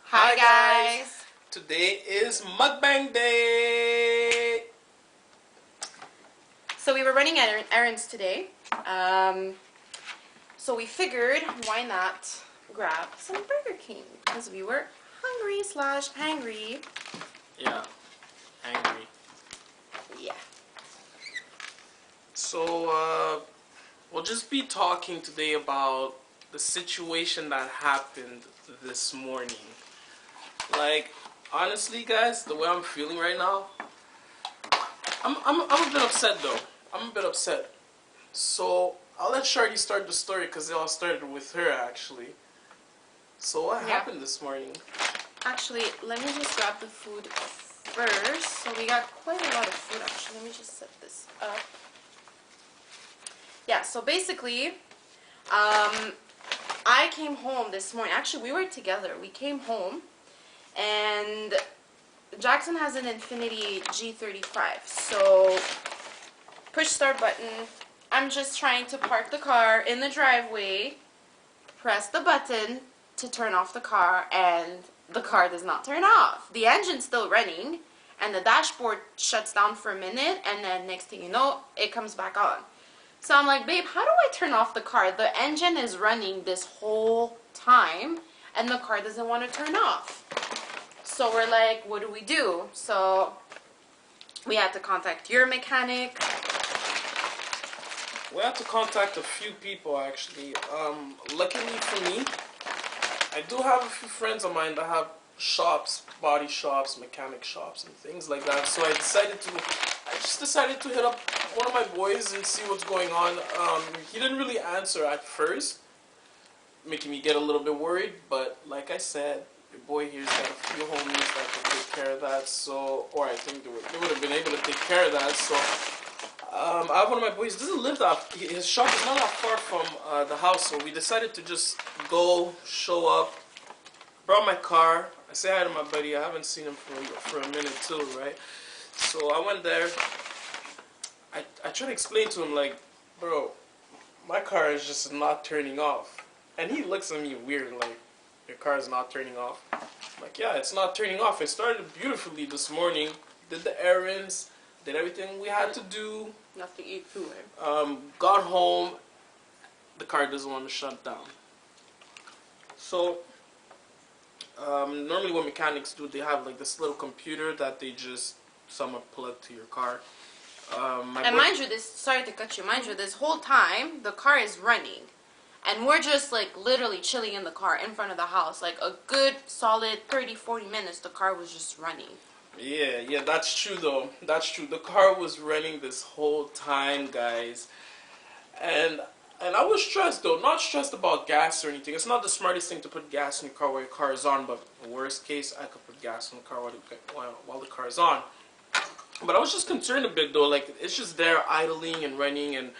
Hi guys! Today is mukbang day! So we were running errands today. So we figured why not grab some Burger King because we were hungry / hangry. Yeah, angry. Yeah. So, we'll just be talking today about the situation that happened this morning. Like, honestly guys, the way I'm feeling right now, I'm a bit upset though. I'm a bit upset. So, I'll let Shardy start the story because it all started with her actually. So what happened this morning? Actually, let me just grab the food first. So we got quite a lot of food actually. Let me just set this up. Yeah, so basically, I came home this morning. Actually, we were together. We came home and Jackson has an Infiniti G35. So push start button. I'm just trying to park the car in the driveway, press the button to turn off the car, and the car does not turn off. The engine's still running, and the dashboard shuts down for a minute, and then next thing you know, it comes back on. So I'm like, babe, how do I turn off the car? The engine is running this whole time, and the car doesn't want to turn off. So we're like, what do we do? So we had to contact your mechanic. We had to contact a few people actually. Luckily for me, I do have a few friends of mine that have shops, body shops, mechanic shops, and things like that. So I just decided to hit up one of my boys and see what's going on. He didn't really answer at first, making me get a little bit worried. But like I said, your boy here's got a few homies that could take care of that. So, or I think they would have been able to take care of that. So. I have one of my boys, doesn't live that, his shop is not that far from the house, so we decided to just go, show up, brought my car, I say hi to my buddy, I haven't seen him for a minute too, right? So I went there, I tried to explain to him like, bro, my car is just not turning off. And he looks at me weird like, your car is not turning off? I'm like, yeah, it's not turning off. It started beautifully this morning, did the errands, did everything we had to do. Enough to eat food, right? Got home, the car doesn't want to shut down. So, normally what mechanics do, they have like this little computer that they just somewhat plug to your car. And mind you, sorry to cut you, mind you, this whole time, the car is running. And we're just like literally chilling in the car in front of the house. Like a good solid 30-40 minutes, the car was just running. Yeah, that's true though. That's true. The car was running this whole time, guys. And I was stressed though. Not stressed about gas or anything. It's not the smartest thing to put gas in your car while your car is on, but worst case, I could put gas in the car while the car is on. But I was just concerned a bit though. Like, it's just there idling and running, and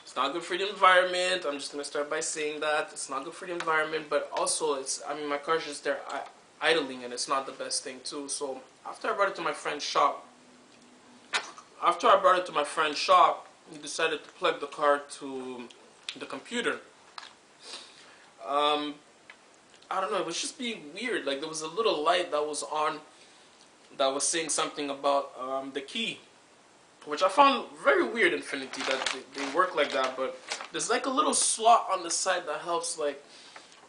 it's not good for the environment. I'm just going to start by saying that. It's not good for the environment, but also, my car's just there idling, and it's not the best thing too. So after I brought it to my friend's shop, he decided to plug the car to the computer. I don't know, it was just being weird. Like, there was a little light that was on that was saying something about the key, which I found very weird. Infiniti, that they work like that. But there's like a little slot on the side that helps, like,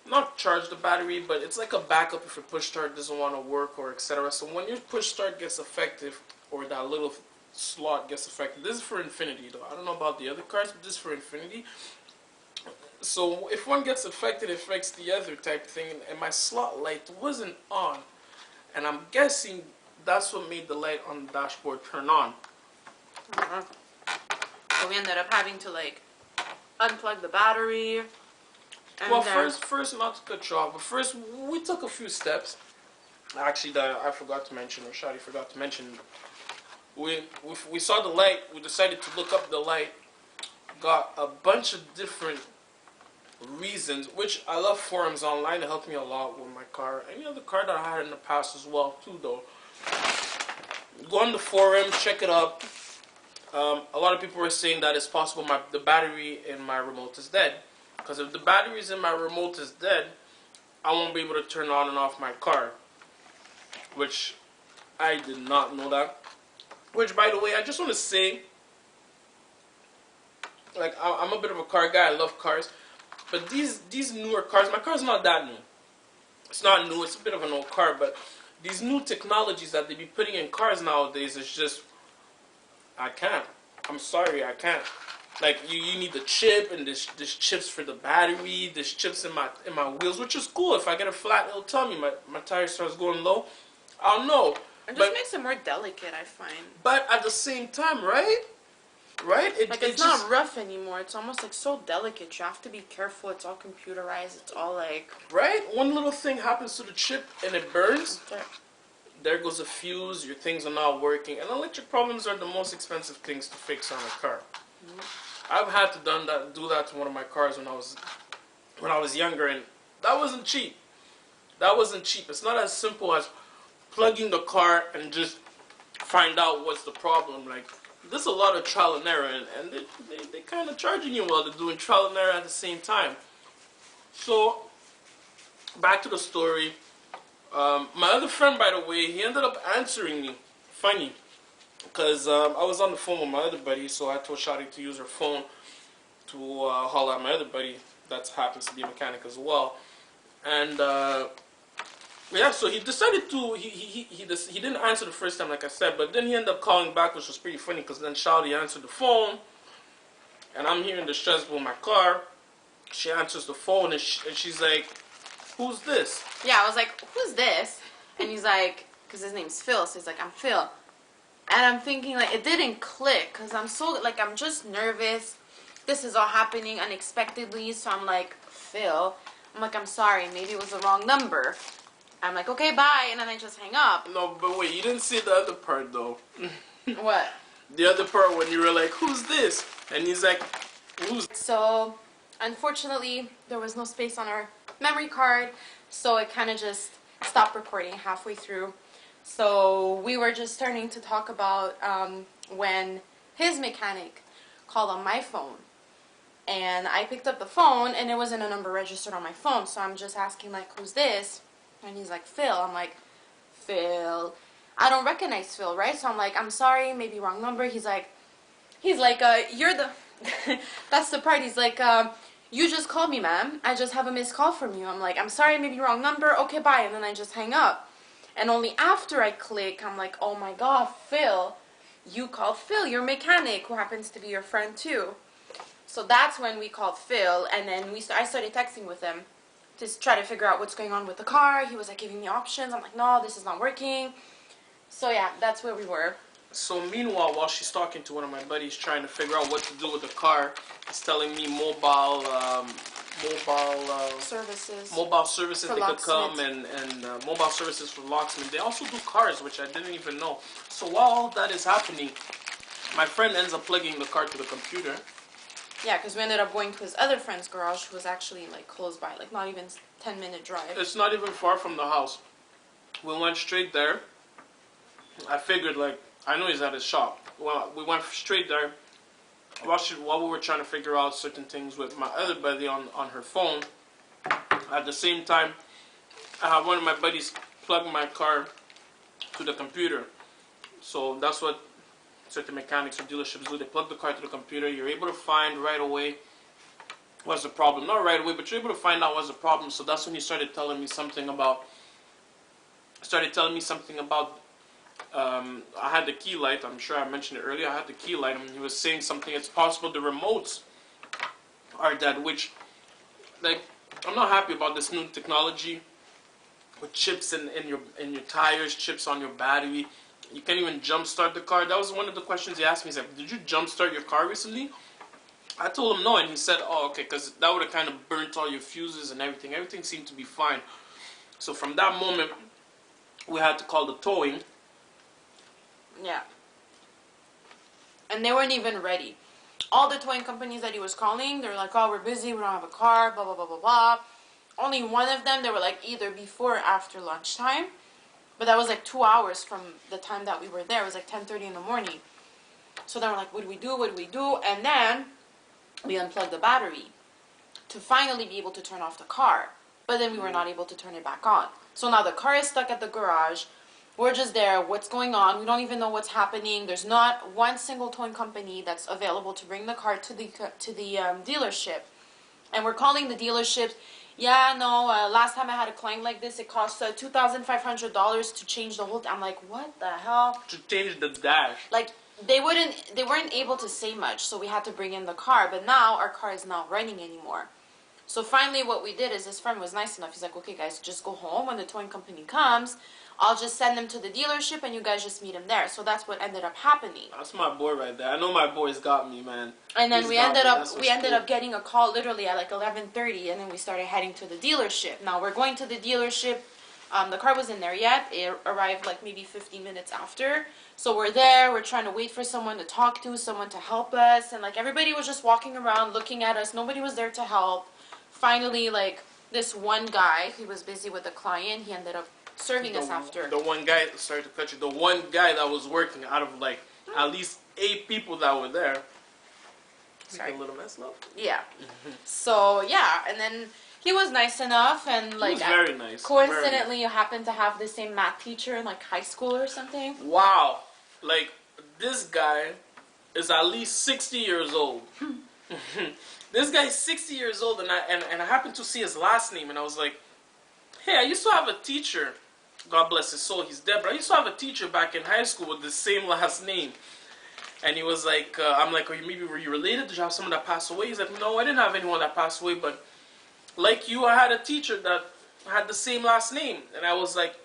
not charge the battery, but it's like a backup if your push start doesn't want to work or etc. So when your push start gets effective, or that little slot gets affected, this is for Infiniti though. I don't know about the other cars, but this is for Infiniti. So if one gets affected, it affects the other type of thing, and my slot light wasn't on, and I'm guessing that's what made the light on the dashboard turn on. So we ended up having to like unplug the battery. Well, first, not to cut you off, but first we took a few steps. Actually, that I forgot to mention, or Shadi forgot to mention. We saw the light. We decided to look up the light. Got a bunch of different reasons, which I love forums online. It helped me a lot with my car. Any other car that I had in the past as well, too, though. Go on the forum, check it up. A lot of people were saying that it's possible the battery in my remote is dead. Because if the batteries in my remote is dead, I won't be able to turn on and off my car. Which I did not know that. Which, by the way, I just want to say, like, I'm a bit of a car guy. I love cars. But these newer cars, my car's not that new. It's not new. It's a bit of an old car. But these new technologies that they be putting in cars nowadays, it's just, I can't. I'm sorry, I can't. Like, you need the chip, and this chips for the battery, this chips in my wheels, which is cool. If I get a flat, it'll tell me my tire starts going low. I'll know. It just makes it more delicate, I find. But at the same time, right? It's not rough anymore. It's almost like so delicate. You have to be careful. It's all computerized. It's all like... Right? One little thing happens to the chip and it burns. Okay. There goes a fuse. Your things are not working. And electric problems are the most expensive things to fix on a car. I've had to do that to one of my cars when I was younger, and that wasn't cheap. That wasn't cheap. It's not as simple as plugging the car and just find out what's the problem. Like, there's a lot of trial and error, and they kind of charging you while they're doing trial and error at the same time. So, back to the story. My other friend, by the way, he ended up answering me. Funny. Because I was on the phone with my other buddy, so I told Shadi to use her phone to holler at my other buddy that happens to be a mechanic as well. And yeah, so he decided to, he didn't answer the first time, like I said, but then he ended up calling back, which was pretty funny, because then Shadi answered the phone, and I'm here in the stress with my car. She answers the phone, and she's like, "Who's this?" Yeah, I was like, "Who's this?" And he's like, because his name's Phil, so he's like, "I'm Phil." And I'm thinking, like, it didn't click, because I'm so, like, I'm just nervous. This is all happening unexpectedly, so I'm like, "Phil." I'm like, "I'm sorry, maybe it was the wrong number." I'm like, "Okay, bye," and then I just hang up. No, but wait, you didn't see the other part, though. What? The other part when you were like, "Who's this?" And he's like, "Who's..." So, unfortunately, there was no space on our memory card, so it kind of just stopped recording halfway through. So we were just starting to talk about when his mechanic called on my phone, and I picked up the phone, and it wasn't a number registered on my phone, so I'm just asking, like, "Who's this?" And he's like, "Phil." I'm like, "Phil." I don't recognize Phil, right? So I'm like, "I'm sorry, maybe wrong number." He's like, "You're the..." That's the part. He's like, "You just called me, ma'am. I just have a missed call from you." I'm like, "I'm sorry, maybe wrong number. Okay, bye." And then I just hang up. And only after I click, I'm like, "Oh my God, Phil, you called Phil, your mechanic, who happens to be your friend too." So that's when we called Phil, and then I started texting with him to try to figure out what's going on with the car. He was like giving me options. I'm like, "No, this is not working." So yeah, that's where we were. So meanwhile, while she's talking to one of my buddies trying to figure out what to do with the car, he's telling me mobile services For they could come, locksmith. and mobile services for locksmith. They also do cars, which I didn't even know. So while all that is happening, my friend ends up plugging the car to the computer. Yeah, because we ended up going to his other friend's garage, who was actually like close by, like not even 10-minute drive. It's not even far from the house. We went straight there. I figured, like, I know he's at his shop. Well, we went straight there. While we were trying to figure out certain things with my other buddy on her phone, at the same time, I have one of my buddies plug my car to the computer. So that's what certain mechanics or dealerships do. They plug the car to the computer. You're able to find right away what's the problem. Not right away, but you're able to find out what's the problem. So that's when he started telling me something about... I had the key light. I'm sure I mentioned it earlier. I had the key light, and he was saying something. It's possible the remotes are dead, which, like, I'm not happy about this new technology with chips in your tires, chips on your battery. You can't even jump start the car. That was one of the questions he asked me. He's like, "Did you jump start your car recently?" I told him no, and he said, "Oh, okay," because that would have kind of burnt all your fuses and everything. Everything seemed to be fine. So from that moment, we had to call the towing. Yeah. And they weren't even ready. All the towing companies that he was calling, they were like, "Oh, we're busy, we don't have a car, blah, blah, blah, blah, blah." Only one of them, they were like either before or after lunchtime. But that was like 2 hours from the time that we were there. It was like 10:30 in the morning. So then we're like, what do we do? What do we do? And then we unplugged the battery to finally be able to turn off the car. but then we were not able to turn it back on. So now the car is stuck at the garage. We're just there. What's going on? We don't even know what's happening. There's not one single towing company that's available to bring the car to the dealership. And we're calling the dealerships. Yeah, no, last time I had a client like this, it cost $2,500 to change the whole I'm like, what the hell? To change the dash. Like, they weren't able to say much, so we had to bring in the car. But now our car is not running anymore. So finally what we did is, this friend was nice enough. He's like, okay guys, just go home. When the towing company comes, I'll just send them to the dealership and you guys just meet him there. So that's what ended up happening. That's my boy right there. I know my boy's got me, man. And then we ended up getting a call literally at like 11:30, and then we started heading to the dealership. Now we're going to the dealership. The car wasn't there yet. It arrived like maybe 15 minutes after. So we're there. We're trying to wait for someone to talk to, someone to help us, and like everybody was just walking around looking at us. Nobody was there to help. Finally, like this one guy, he was busy with a client. He ended up serving us after. The one guy, sorry to cut you, the one guy that was working out of like at least 8 people that were there. Sorry. A little mess up. Yeah. So yeah, and then he was nice enough, and like he was very nice. Coincidentally, you happen to have the same math teacher in like high school or something. Wow, like this guy is at least 60 years old. This guy is 60 years old, and I happened to see his last name, and I was like, hey, I used to have a teacher. God bless his soul, he's dead, but I used to have a teacher back in high school with the same last name. And he was like, I'm like, were you related? Did you have someone that passed away? He's like, no, I didn't have anyone that passed away, but like you, I had a teacher that had the same last name. And I was like,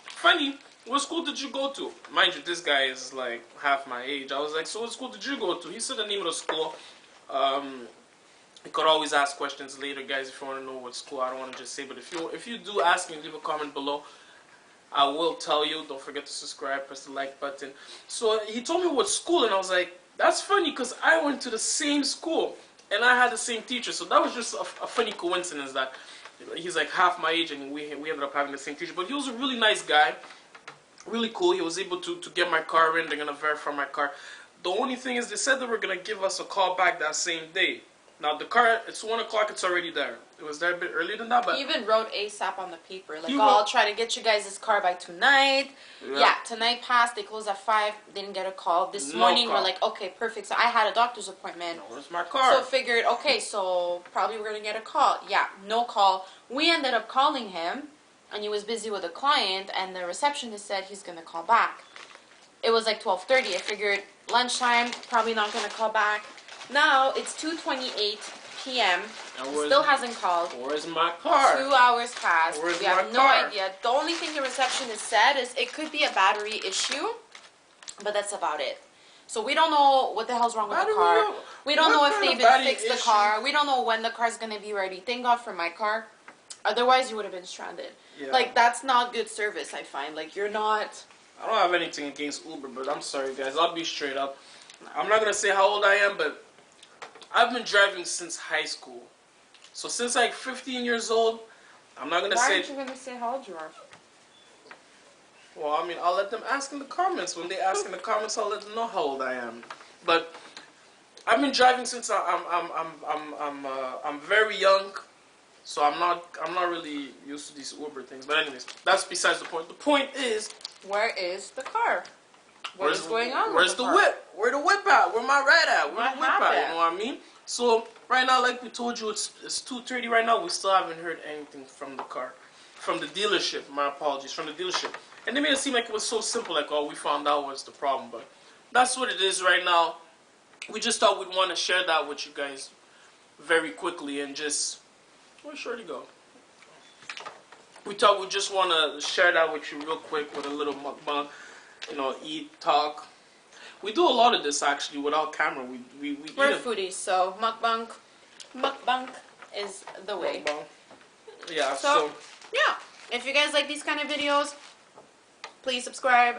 funny, what school did you go to? Mind you, this guy is like half my age. I was like, so what school did you go to? He said the name of the school. You could always ask questions later, guys, if you want to know what school. I don't want to just say, but if you do ask me, leave a comment below. I will tell you. Don't forget to subscribe, press the like button. So he told me what school, and I was like, that's funny because I went to the same school and I had the same teacher. So that was just a funny coincidence that he's like half my age and we ended up having the same teacher. But he was a really nice guy, really cool. He was able to get my car in. They're gonna verify my car. The only thing is, they said they were gonna give us a call back that same day. Now the car, it's 1 o'clock, it's already there. It was there a bit earlier than that, but... He even wrote ASAP on the paper, like, oh, I'll try to get you guys this car by tonight. Yeah, tonight passed, they closed at 5, didn't get a call. This morning, we're like, okay, perfect. So I had a doctor's appointment. Where's my car? So figured, okay, so probably we're gonna get a call. Yeah, no call. We ended up calling him, and he was busy with a client, and the receptionist said he's gonna call back. It was like 12:30. I figured lunchtime, probably not gonna call back. Now it's 2:28 p.m. Still hasn't called. Where's my car? 2 hours passed. Where's we have my no car? idea. The only thing the receptionist said is it could be a battery issue, but that's about it. So we don't know what the hell's wrong with the car. We don't know if they even fixed the car. We don't know when the car's gonna be ready. Thank God for my car. Otherwise, you would have been stranded. Yeah. Like, that's not good service, I find. Like, you're not... I don't have anything against Uber, but I'm sorry, guys. I'll be straight up. I'm not gonna say how old I am, but I've been driving since high school. So since like 15 years old, I'm not gonna say... Why aren't you gonna say how old you are? Well, I mean, I'll let them ask in the comments. When they ask in the comments, I'll let them know how old I am. But I've been driving since I'm very young, so I'm not really used to these Uber things. But anyways, that's besides the point. The point is, where is the car? What is going on? Where's the whip? Where the whip at? Where my rat at? Where the whip at? You know what I mean? So right now, like we told you, it's 2:30 right now. We still haven't heard anything from the car, from the dealership. My apologies, from the dealership. And they made it seem like it was so simple, like, oh, we found out what's the problem. But that's what it is right now. We just thought we'd want to share that with you guys very quickly and just... Where'd Shorty go? We thought we'd just want to share that with you real quick with a little mukbang. You know, eat, talk. We do a lot of this actually without camera. We're foodies, so mukbang is the way. Mukbang. Yeah, so yeah, if you guys like these kind of videos, please subscribe,